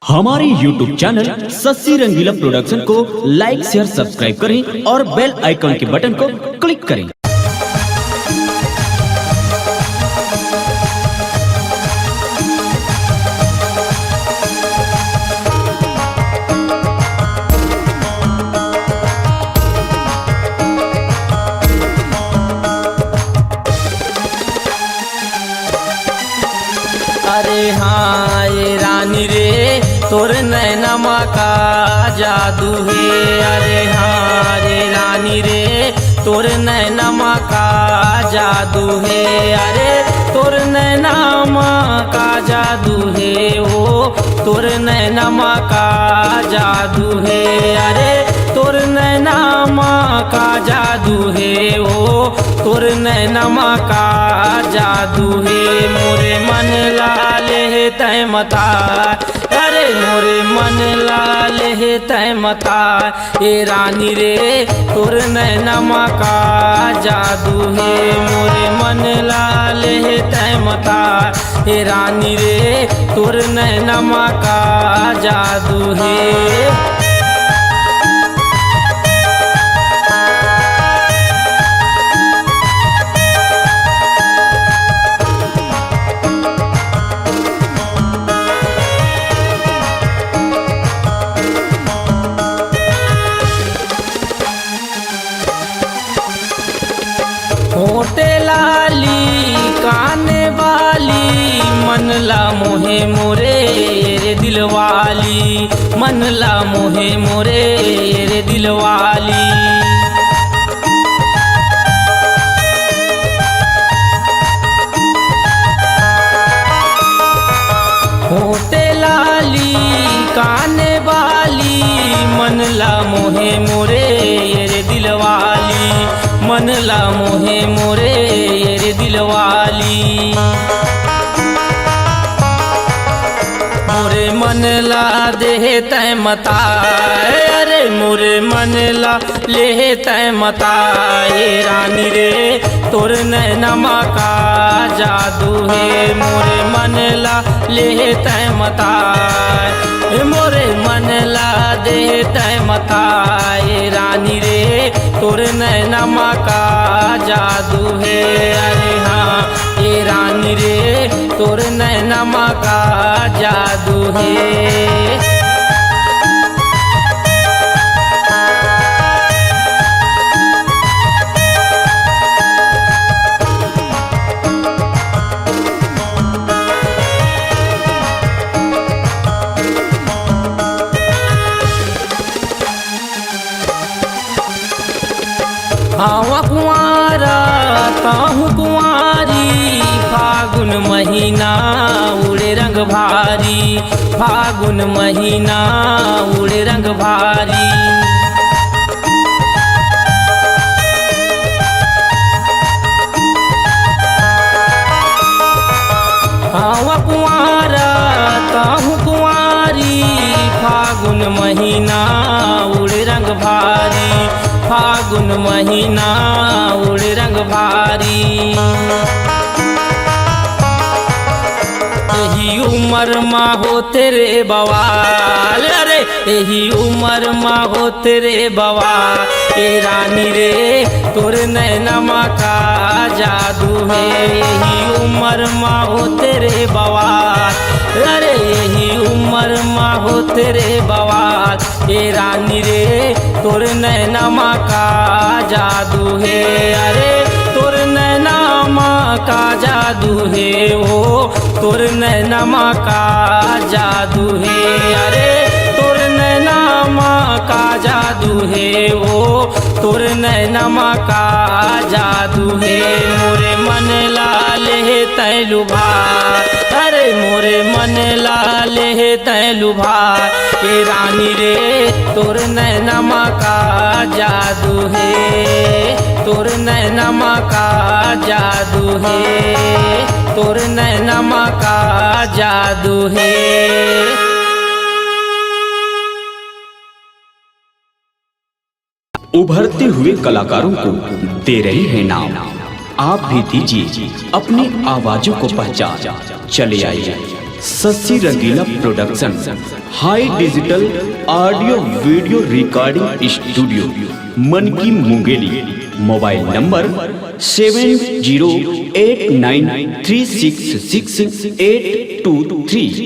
हमारे YouTube channel Shashi रंगीला production को लाइक share subscribe करें और बेल आइकन के बटन को क्लिक करें। अरे हाँ ये रानी रे तोर नैनमा का जादू है। अरे हाँ रे रानी रे तोर नैनमा का जादू है। अरे तोर नैनमा का जादू है ओ तोर नैनमा का जादू है। अरे तोर नैनमा का जादू है ओ तोर नैनमा का जादू है। मोरे मन लाल है तय मता, अरे मोरे मन लाल है तय मता। ए रानी रे तोर नैनमा का जादू है। मोरे मन लाल है तय मता। ए रानी रे तोर नैनमा का जादू है। होटे लाली काने वाली मन ला मोहे मोरे रे दिलवाली, मन ला मोहे मोरे रे दिलवाली। होटे लाली काने वाली मन ला मोहे मोरे रे दिलवाली, मन ला मोहे मोरे रे दिलवाली। मोरे मन ला दे तय मता, अरे मोरे मन ला ले तय मता। ये रानी रे तोर नैनमा का जादू है। मोरे मन ला ले तय मता, मोरे मन ला दे तय मता। ये रानी रे तोर नैनमा का जादू है। अरे हाँ ये रानी रे तोर नैनमा का जादू है। हाँ कुंवारा ताहू कुंवारी, फागुन महीना उड़े रंग भारी, फागुन महीना उड़े रंग भारी। हाँ कुंवारा ताहू कुंवारी, फागुन महीना उड़े रंग भारी, फागुन महीना उड़े रंग भारी। यही उम्र माँ हो तेरे बवाल, अरे यही उम्र माँ हो तेरे बवाल। ए रानी रे तोर नैनमा का जादू है। यही उम्र माँ हो तेरे बवाल, अरे यही उम्र माँ हो तेरे बवाल। ए रानी रे तोर नैनमा का जादू है। अरे तोर नैनमा का जादू है ओ तोर नैनमा का जादू है। अरे तोर नैनमा का जादू है ओ तोर नैनमा का जादू है। मोरे मन लाल है तय लुभा, अरे मोरे मन लाल है तय लुभा। ए रानी रे तोर नैनमा का जादू है, तोर नैनमा का जादू है, तोर नैनमा का जादू है। उभरते हुए कलाकारों को दे रही है नाम, आप भी दीजिए अपनी आवाजों को पहचान। चले आइए Shashi Rangila production, high digital audio video recording studio, Manki Mungeli. Mobile number 7089366823।